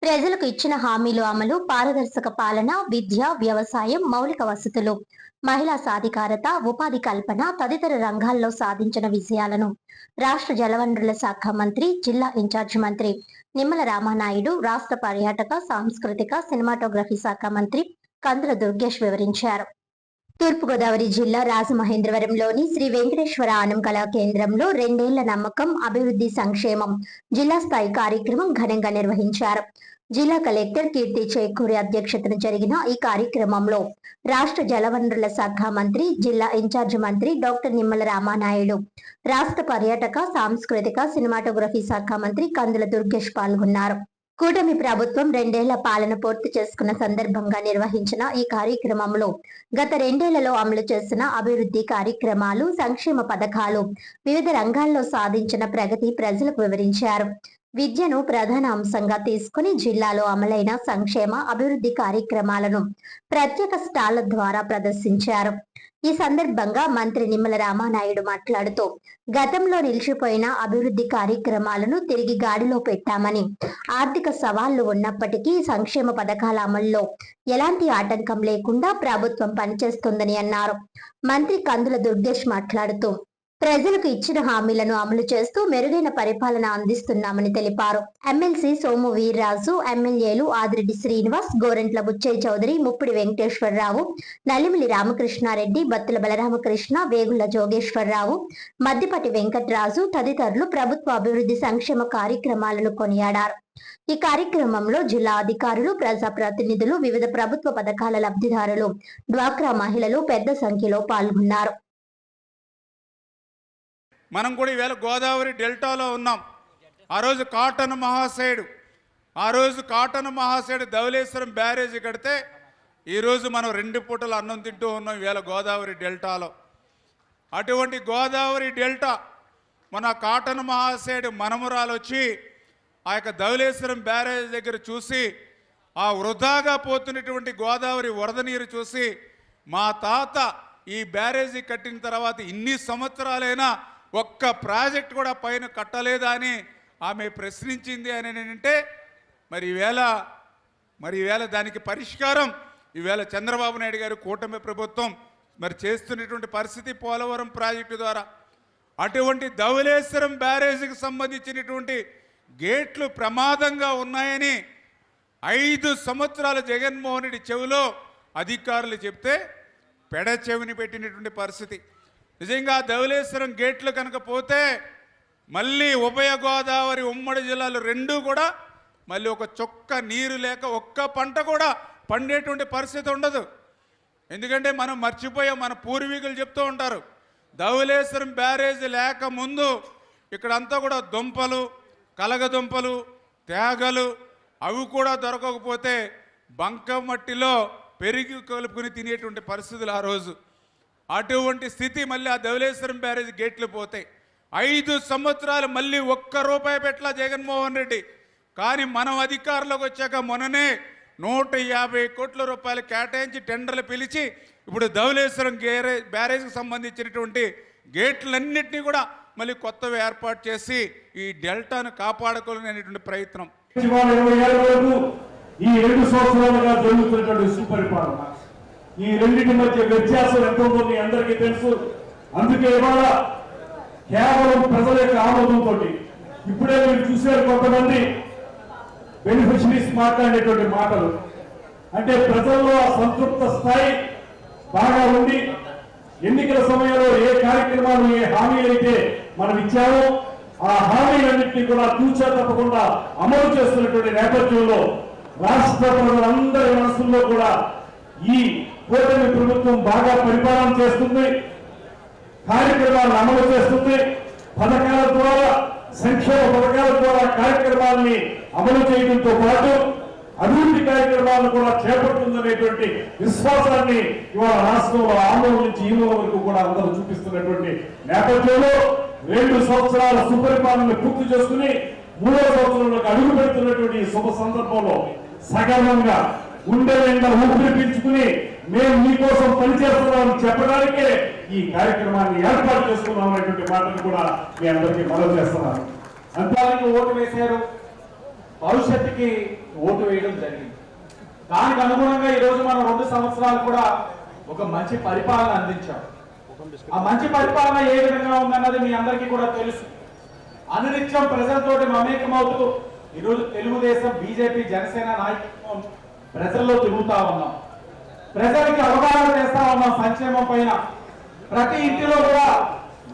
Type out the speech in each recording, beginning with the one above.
ప్రజలకు ఇచ్చిన హామీలు అమలు, పారదర్శక పాలన, విద్య, వ్యవసాయం, మౌలిక వసతులు, మహిళా సాధికారత, ఉపాధి కల్పన తదితర రంగాల్లో సాధించిన విజయాలను రాష్ట్ర జలవనరుల శాఖ మంత్రి, జిల్లా ఇన్ఛార్జ్ మంత్రి నిమ్మల రామానాయుడు, రాష్ట్ర పర్యాటక, సాంస్కృతిక, సినిమాటోగ్రఫీ శాఖ మంత్రి కందుల దుర్గేష్ వివరించారు. తూర్పుగోదావరి జిల్లా రాజమహేంద్రవరంలోని శ్రీ వెంకటేశ్వర ఆనం కళా కేంద్రంలో 2 ఏళ్ల నమ్మకం, అభివృద్ధి, సంక్షేమం జిల్లా స్థాయి కార్యక్రమం ఘనంగా నిర్వహించారు. జిల్లా కలెక్టర్ కీర్తి చేకూరి అధ్యక్షతన జరిగిన ఈ కార్యక్రమంలో రాష్ట్ర జలవనరుల శాఖ మంత్రి, జిల్లా ఇన్ఛార్జ్ మంత్రి డాక్టర్ నిమ్మల రామానాయుడు, రాష్ట్ర పర్యాటక, సాంస్కృతిక, సినిమాటోగ్రఫీ శాఖ మంత్రి కందుల దుర్గేష్ పాల్గొన్నారు. కూటమి ప్రభుత్వం 2 ఏళ్ల పాలన పూర్తి చేసుకున్న సందర్భంగా నిర్వహించిన ఈ కార్యక్రమంలో గత 2 ఏళ్లలో అమలు చేసిన అభివృద్ధి కార్యక్రమాలు, సంక్షేమ పథకాలు, వివిధ రంగాల్లో సాధించిన ప్రగతి ప్రజలకు వివరించారు. విద్యను ప్రధాన అంశంగా తీసుకుని జిల్లాలో అమలైన సంక్షేమ, అభివృద్ధి కార్యక్రమాలను ప్రత్యేక స్టాళ్ల ద్వారా ప్రదర్శించారు. ఈ సందర్భంగా మంత్రి నిమ్మల రామానాయుడు మాట్లాడుతూ, గతంలో నిలిచిపోయిన అభివృద్ధి కార్యక్రమాలను తిరిగి గాడిలో పెట్టామని, ఆర్థిక సవాళ్లు ఉన్నప్పటికీ సంక్షేమ పథకాల అమల్లో ఎలాంటి ఆటంకం లేకుండా ప్రభుత్వం పనిచేస్తుందని అన్నారు. మంత్రి కందుల దుర్గేష్ మాట్లాడుతూ, ప్రజలకు ఇచ్చిన హామీలను అమలు చేస్తూ మెరుగైన పరిపాలన అందిస్తున్నామని తెలిపారు. ఎమ్మెల్సీ సోము వీర్రాజు, ఎమ్మెల్యేలు ఆదిరెడ్డి శ్రీనివాస్, గోరంట్ల బుచ్చయ్య చౌదరి, ముప్పిడి వెంకటేశ్వరరావు, నల్లిమిలి రామకృష్ణారెడ్డి, బత్తుల బలరామకృష్ణ, వేగుళ్ల జోగేశ్వరరావు, మద్దిపాటి వెంకటరాజు తదితరులు ప్రభుత్వ అభివృద్ధి సంక్షేమ కార్యక్రమాలను కొనియాడారు. ఈ కార్యక్రమంలో జిల్లా అధికారులు, ప్రజాప్రతినిధులు, వివిధ ప్రభుత్వ పథకాల లబ్ధిదారులు, డ్వాక్రా మహిళలు పెద్ద సంఖ్యలో పాల్గొన్నారు. మనం కూడా ఈవేళ గోదావరి డెల్టాలో ఉన్నాం. ఆ రోజు కాటన్ మహాశయుడు ధవళేశ్వరం బ్యారేజీ కడితే ఈరోజు మనం 2 పూటలు అన్నం తింటూ ఉన్నాం ఈవేళ గోదావరి డెల్టాలో. అటువంటి గోదావరి డెల్టా మన కాటన్ మహాశయుడు మనమరాలు వచ్చి ఆ యొక్క ధవళేశ్వరం బ్యారేజీ దగ్గర చూసి ఆ వృధాగా పోతున్నటువంటి గోదావరి వరద నీరు చూసి, మా తాత ఈ బ్యారేజీ కట్టిన తర్వాత ఇన్ని సంవత్సరాలైనా ఒక్క ప్రాజెక్ట్ కూడా పైన కట్టలేదా అని ఆమె ప్రశ్నించింది అని అంటే, మరి ఈవేళ దానికి పరిష్కారం ఈవేళ చంద్రబాబు నాయుడు గారు కూటమి ప్రభుత్వం మరి చేస్తున్నటువంటి పరిస్థితి పోలవరం ప్రాజెక్టు ద్వారా. అటువంటి ధవళేశ్వరం బ్యారేజీకి సంబంధించినటువంటి గేట్లు ప్రమాదంగా ఉన్నాయని 5 సంవత్సరాల జగన్మోహన్ రెడ్డి చెవిలో అధికారులు చెప్తే పెడ చెవిని పెట్టినటువంటి పరిస్థితి. నిజంగా ధవళేశ్వరం గేట్లు కనుక పోతే మళ్ళీ ఉభయ గోదావరి ఉమ్మడి జిల్లాలు 2 కూడా మళ్ళీ ఒక చుక్క నీరు లేక ఒక్క పంట కూడా పండేటువంటి పరిస్థితి ఉండదు. ఎందుకంటే మనం మర్చిపోయాం, మన పూర్వీకులు చెప్తూ ఉంటారు, ధవళేశ్వరం బ్యారేజీ లేక ముందు ఇక్కడంతా కూడా దుంపలు, కలగదుంపలు, తేగలు అవి కూడా దొరకకపోతే బంకమట్టిలో పెరిగి కలుపుకుని తినేటువంటి పరిస్థితులు ఆ రోజు. అటువంటి స్థితి మళ్ళీ ఆ ధవళేశ్వరం బ్యారేజీ గేట్లు పోతాయి. 5 సంవత్సరాలు మళ్ళీ ఒక్క రూపాయి పెట్టలా జగన్మోహన్ రెడ్డి. కానీ మనం అధికారంలోకి వచ్చాక మొన్ననే 150 కోట్ల రూపాయలు కేటాయించి టెండర్లు పిలిచి ఇప్పుడు ధవళేశ్వరం బ్యారేజీకి సంబంధించినటువంటి గేట్లన్నింటినీ కూడా మళ్ళీ కొత్తవి ఏర్పాటు చేసి ఈ డెల్టాను కాపాడుకోవాలనేటువంటి ప్రయత్నం ఈ 2 సంవత్సరాలుగా జరుగుతున్నటువంటి సుపరిపాలన, ఈ రెండింటి మధ్య వ్యత్యాసం ఎంత ఉందో మీ అందరికీ తెలుసు. అందుకే ఇవాళ కేవలం ప్రజల యొక్క ఆమోదంతో ఇప్పుడే మీరు చూసారు కొంతమంది బెనిఫిషరీస్ మాట్లాడేటువంటి మాటలు, అంటే ప్రజల్లో ఆ సంతృప్త స్థాయి బాగా ఉండి ఎన్నికల సమయంలో ఏ కార్యక్రమాలు, ఏ హామీలు అయితే మనం ఇచ్చామో ఆ హామీలన్నింటినీ కూడా తూచా తప్పకుండా అమలు చేస్తున్నటువంటి నేపథ్యంలో రాష్ట్ర ప్రజలందరి మనసుల్లో కూడా ఈ కూటమి ప్రభుత్వం బాగా పరిపాలన చేస్తుంది, కార్యక్రమాలను అమలు చేస్తుంది, పథకాల ద్వారా, సంక్షేమ పథకాల ద్వారా కార్యక్రమాలని అమలు చేయడంతో పాటు అభివృద్ధి కార్యక్రమాలను కూడా చేపడుతుందనేటువంటి విశ్వాసాన్ని ఇవాళ రాష్ట్రంలో ఆందోళన నుంచి ఈ వరకు కూడా అందరూ చూపిస్తున్నటువంటి నేపథ్యంలో 2 సంవత్సరాల సుపరిపాలనను పూర్తి చేసుకుని 3వ సంవత్సరంలోకి అడుగు పెడుతున్నటువంటి శుభ సందర్భంలో సగర్వంగా గుండె నిండా ఊపిరి పీల్చుకుని మేము మీకోసం పనిచేస్తున్నామని చెప్పడానికే ఈ కార్యక్రమాన్ని ఏర్పాటు చేసుకున్నాం అనేటువంటి మాటను కూడా మీ అందరికీ మనవి చేస్తున్నాను. అంతానికి ఓటు వేశారు, భవిష్యత్తుకి ఓటు వేయడం జరిగింది. దానికి అనుగుణంగా ఈరోజు మనం 2 సంవత్సరాలు కూడా ఒక మంచి పరిపాలన అందించాం. ఆ మంచి పరిపాలన ఏ విధంగా ఉందన్నది మీ అందరికీ కూడా తెలుసు. అనునిత్యం ప్రజలతోటి మమేకమవుతూ ఈరోజు తెలుగుదేశం, బీజేపీ, జనసేన నాయకత్వం ప్రజల్లో తిరుగుతా ఉన్నాం. ప్రజలకి అవగాహన చేస్తా ఉన్నాం సంక్షేమం పైన. ప్రతి ఇంటిలో కూడా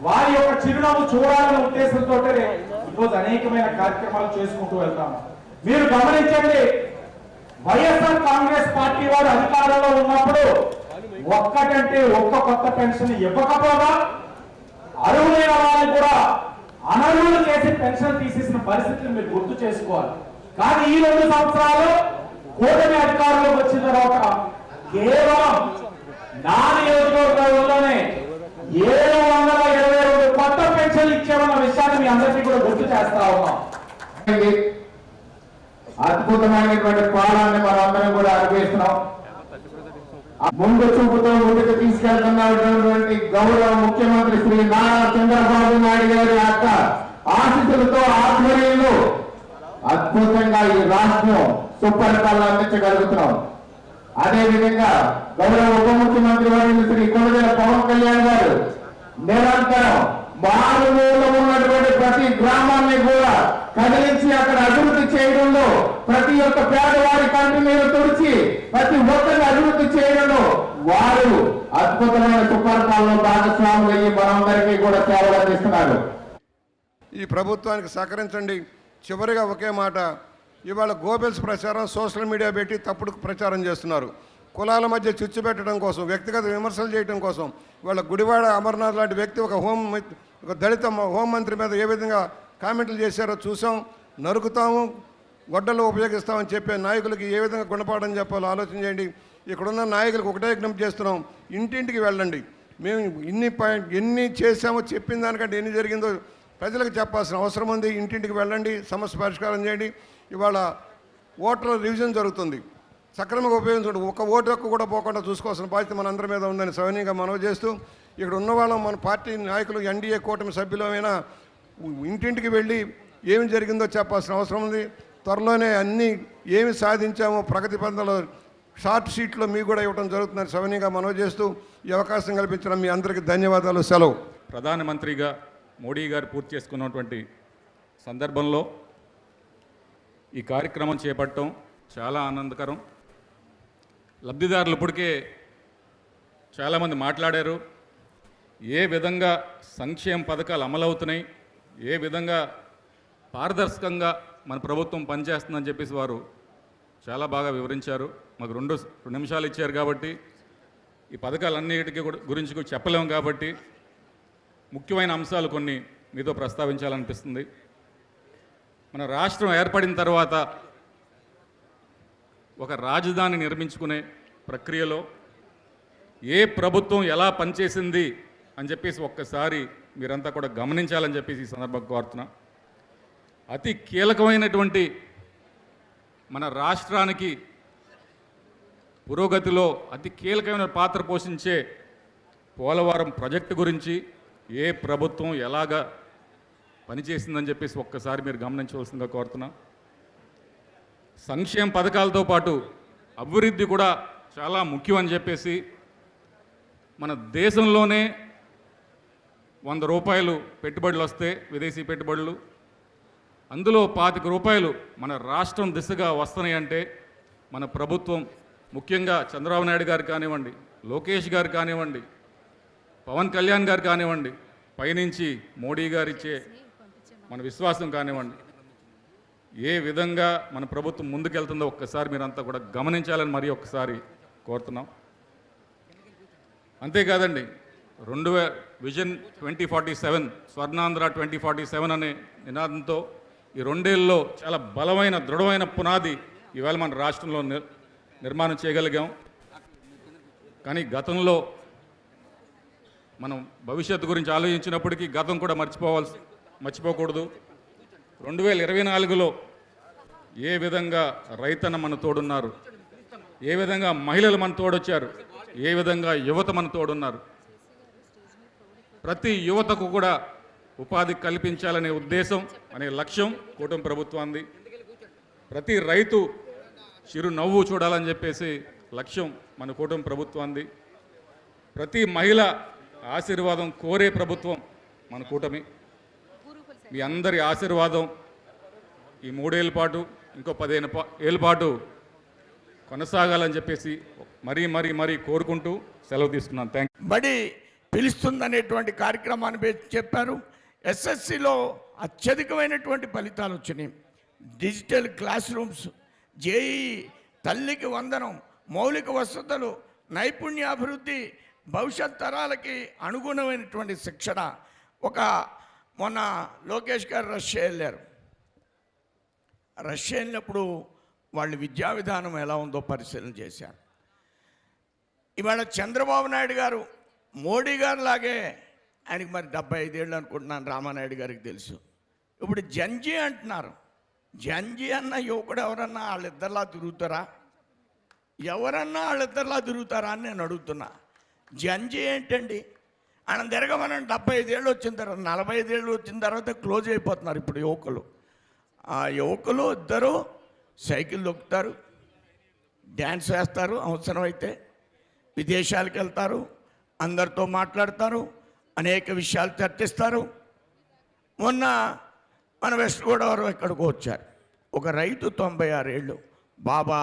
వారి యొక్క చిరునవ్వు చూడాలనే ఉద్దేశంతో ఈరోజు అనేకమైన కార్యక్రమాలు చేసుకుంటూ వెళ్తాము. మీరు గమనించండి, వైఎస్ఆర్ కాంగ్రెస్ పార్టీ వారు అధికారంలో ఉన్నప్పుడు ఒక్కటంటే ఒక్క కొత్త పెన్షన్ ఇవ్వకపోగా అర్హులైన వాళ్ళని కూడా అనర్హులు చేసి పెన్షన్ తీసేసిన పరిస్థితిని మీరు గుర్తు చేసుకోవాలి. కానీ ఈ 2 సంవత్సరాలు కూటమి అధికారంలోకి వచ్చిన తర్వాత కేవలం నా నియోజకవర్గంలోనే 722 కొత్త పెన్షన్లు ఇచ్చామన్న విషయాన్ని మీ అందరికీ కూడా గుర్తు చేస్తా ఉన్నాం. అద్భుతమైనటువంటి పాలనని మనం అందరం కూడా అనుభవిస్తున్నాం. ముందు చూపుతో ముందుకు తీసుకెళ్తున్నటువంటి గౌరవ ముఖ్యమంత్రి శ్రీ నారా చంద్రబాబు నాయుడు గారి యొక్క ఆశీస్సులతో, ఆధ్వర్యంలో అద్భుతంగా ఈ రాష్ట్రం సుపరిపాలన అందించగలుగుతున్నాం. అదేవిధంగా గౌరవ ఉప ముఖ్యమంత్రి వర్యులు శ్రీ కొణిదెల పవన్ కళ్యాణ్ గారు నిరంతరం మారుమూలలో ఉన్నటువంటి ప్రతి గ్రామాన్ని కూడా కదిలించి అక్కడ అభివృద్ధి చేయడంలో, ప్రతి ఒక్క పేదవారి కంటి మీద తుడిచి ప్రతి ఒక్కరిని అభివృద్ధి చేయడంలో వారు అద్భుతమైన సుపరిపాలన భాగస్వాములు అయ్యి మనందరికీ కూడా సేవలు అందిస్తున్నారు. ఈ ప్రభుత్వానికి సహకరించండి. చివరిగా ఒకే మాట, ఇవాళ గోబెల్స్ ప్రచారం సోషల్ మీడియా పెట్టి తప్పుడు ప్రచారం చేస్తున్నారు. కులాల మధ్య చిచ్చు పెట్టడం కోసం, వ్యక్తిగత విమర్శలు చేయడం కోసం. ఇవాళ గుడివాడ అమర్నాథ్ లాంటి వ్యక్తి ఒక దళిత హోంమంత్రి మీద ఏ విధంగా కామెంట్లు చేశారో చూసాం. నరుకుతాము, గొడ్డలు ఉపయోగిస్తామని చెప్పే నాయకులకి ఏ విధంగా గుణపాఠం చెప్పాలో ఆలోచన చేయండి. ఇక్కడున్న నాయకులకు ఒకటే విజ్ఞప్తి చేస్తున్నాం, ఇంటింటికి వెళ్ళండి. మేము ఎన్ని చేశామో చెప్పిన దానికంటే ఎన్ని జరిగిందో ప్రజలకు చెప్పాల్సిన అవసరం ఉంది. ఇంటింటికి వెళ్ళండి, సమస్య పరిష్కారం చేయండి. ఇవాళ ఓటర్ల రివిజన్ జరుగుతుంది, సక్రమంగా ఉపయోగించండి. ఒక ఓటు హక్కు కూడా పోకుండా చూసుకోవాల్సిన బాధ్యత మన అందరి మీద ఉందని సవినీయంగా మనవి చేస్తూ, ఇక్కడ ఉన్నవాళ్ళం మన పార్టీ నాయకులు, ఎన్డీఏ కూటమి సభ్యులమైనా ఇంటింటికి వెళ్ళి ఏమి జరిగిందో చెప్పాల్సిన అవసరం ఉంది. త్వరలోనే అన్నీ ఏమి సాధించామో ప్రగతి పందలో షార్ట్ షీట్లో మీకు కూడా ఇవ్వడం జరుగుతుందని సవినీయంగా మనవి చేస్తూ ఈ అవకాశం కల్పించిన మీ అందరికీ ధన్యవాదాలు. సెలవు. ప్రధానమంత్రిగా మోడీ గారు పూర్తి చేసుకున్నటువంటి సందర్భంలో ఈ కార్యక్రమం చేపట్టడం చాలా ఆనందకరం. లబ్ధిదారులు ఇప్పటికే చాలామంది మాట్లాడారు. ఏ విధంగా సంక్షేమ పథకాలు అమలవుతున్నాయి, ఏ విధంగా పారదర్శకంగా మన ప్రభుత్వం పనిచేస్తుందని చెప్పేసి వారు చాలా బాగా వివరించారు. మాకు 2 నిమిషాలు ఇచ్చారు కాబట్టి ఈ పథకాలన్నిటికీ గురించి చెప్పలేము కాబట్టి ముఖ్యమైన అంశాలు కొన్ని మీతో ప్రస్తావించాలనిపిస్తుంది. మన రాష్ట్రం ఏర్పడిన తర్వాత ఒక రాజధాని నిర్మించుకునే ప్రక్రియలో ఏ ప్రభుత్వం ఎలా పనిచేసింది అని చెప్పేసి ఒక్కసారి మీరంతా కూడా గమనించాలని చెప్పేసి ఈ సందర్భంగా కోరుతున్నా. అతి కీలకమైనటువంటి మన రాష్ట్రానికి పురోగతిలో అతి కీలకమైన పాత్ర పోషించే పోలవరం ప్రాజెక్టు గురించి ఏ ప్రభుత్వం ఎలాగా పనిచేసిందని చెప్పేసి ఒక్కసారి మీరు గమనించవలసిందిగా కోరుతున్నా. సంక్షేమ పథకాలతో పాటు అభివృద్ధి కూడా చాలా ముఖ్యం అని చెప్పేసి మన దేశంలోనే 100 రూపాయలు పెట్టుబడులు వస్తే, విదేశీ పెట్టుబడులు, అందులో 25 రూపాయలు మన రాష్ట్రం దిశగా వస్తున్నాయి అంటే మన ప్రభుత్వం, ముఖ్యంగా చంద్రబాబు నాయుడు గారు కానివ్వండి, లోకేష్ గారు కానివ్వండి, పవన్ కళ్యాణ్ గారు కానివ్వండి, పైనుంచి మోడీ గారు ఇచ్చే మన విశ్వాసం కానివ్వండి, ఏ విధంగా మన ప్రభుత్వం ముందుకెళ్తుందో ఒక్కసారి మీరంతా కూడా గమనించాలని మరీ ఒక్కసారి కోరుతున్నాం. అంతేకాదండి, విజన్ 2047 స్వర్ణాంధ్ర 2047 అనే నినాదంతో ఈ 2 ఏళ్ళలో చాలా బలమైన, దృఢమైన పునాది ఈవేళ మన రాష్ట్రంలో నిర్మాణం చేయగలిగాం. కానీ గతంలో మనం భవిష్యత్తు గురించి ఆలోచించినప్పటికీ గతం కూడా మర్చిపోకూడదు. 2024లో ఏ విధంగా రైతన్న మన తోడున్నారు, ఏ విధంగా మహిళలు మన తోడొచ్చారు, ఏ విధంగా యువత మన తోడున్నారు. ప్రతి యువతకు కూడా ఉపాధి కల్పించాలనే ఉద్దేశం, అనే లక్ష్యం కూటమి ప్రభుత్వాన్ని. ప్రతి రైతు చిరునవ్వు చూడాలని చెప్పేసి లక్ష్యం మన కూటమి ప్రభుత్వాన్ని. ప్రతి మహిళ ఆశీర్వాదం కోరే ప్రభుత్వం మన కూటమి. మీ అందరి ఆశీర్వాదం ఈ 3 ఏళ్ళ పాటు ఇంకో 15 ఏళ్ళ పాటు కొనసాగాలని చెప్పేసి మరీ కోరుకుంటూ సెలవు తీసుకున్నాను. Thank you. బడి పిలుస్తుందనేటువంటి కార్యక్రమాన్ని చెప్పారు. ఎస్ఎస్సిలో అత్యధికమైనటువంటి ఫలితాలు వచ్చినాయి. డిజిటల్ క్లాస్ రూమ్స్, జేఈ, తల్లికి వందనం, మౌలిక వసతులు, నైపుణ్యాభివృద్ధి, భవిష్యత్ తరాలకి అనుగుణమైనటువంటి శిక్షణ. మొన్న లోకేష్ గారు రష్యా వెళ్ళారు. రష్యా వెళ్ళినప్పుడు వాళ్ళ విద్యా విధానం ఎలా ఉందో పరిశీలన చేశారు. ఇవాళ చంద్రబాబు నాయుడు గారు మోడీ గారు లాగే, ఆయనకి మరి 75 ఏళ్ళు అనుకుంటున్నాను, రామానాయుడు గారికి తెలుసు. ఇప్పుడు జంజీ అంటున్నారు. జంజీ అన్న యువకుడు ఎవరన్నా వాళ్ళిద్దరిలా తిరుగుతారా? వాళ్ళిద్దరిలా తిరుగుతారా అని నేను అడుగుతున్నా. జంజీ ఏంటండి? ఆయన తిరగమని 75 ఏళ్ళు వచ్చిన తర్వాత, 45 ఏళ్ళు వచ్చిన తర్వాత క్లోజ్ అయిపోతున్నారు ఇప్పుడు యువకులు. ఆ యువకులు ఇద్దరు సైకిల్ దొక్కుతారు, డ్యాన్స్ వేస్తారు, అవసరమైతే విదేశాలకు వెళ్తారు, అందరితో మాట్లాడతారు, అనేక విషయాలు చర్చిస్తారు. మొన్న మన వెస్ట్ గోదావరి ఎక్కడికో వచ్చారు ఒక రైతు, 96 ఏళ్ళు, బాబా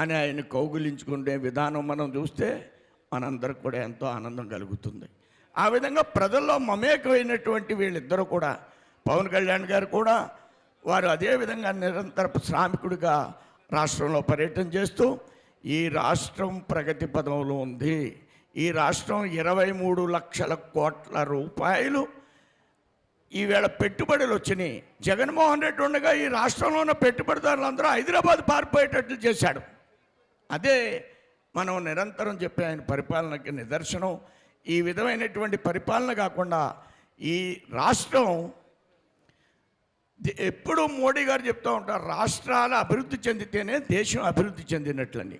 అని ఆయన కౌగిలించుకునే విధానం మనం చూస్తే మనందరికి కూడా ఎంతో ఆనందం కలుగుతుంది. ఆ విధంగా ప్రజల్లో మమేకమైనటువంటి వీళ్ళిద్దరూ కూడా, పవన్ కళ్యాణ్ గారు కూడా వారు అదేవిధంగా నిరంతర శ్రామికుడిగా రాష్ట్రంలో పర్యటన చేస్తూ ఈ రాష్ట్రం ప్రగతి పదంలో ఉంది. ఈ రాష్ట్రం 23 లక్షల కోట్ల రూపాయలు ఈవేళ పెట్టుబడులు వచ్చినాయి. జగన్మోహన్ రెడ్డి ఉండగా ఈ రాష్ట్రంలో ఉన్న పెట్టుబడిదారులందరూ హైదరాబాద్ పారిపోయేటట్లు చేశాడు. అదే మనం నిరంతరం చెప్పే ఆయన పరిపాలనకి నిదర్శనం. ఈ విధమైనటువంటి పరిపాలన కాకుండా ఈ రాష్ట్రం ఎప్పుడూ మోడీ గారు చెప్తూ ఉంటారు, రాష్ట్రాలు అభివృద్ధి చెందితేనే దేశం అభివృద్ధి చెందినట్లని.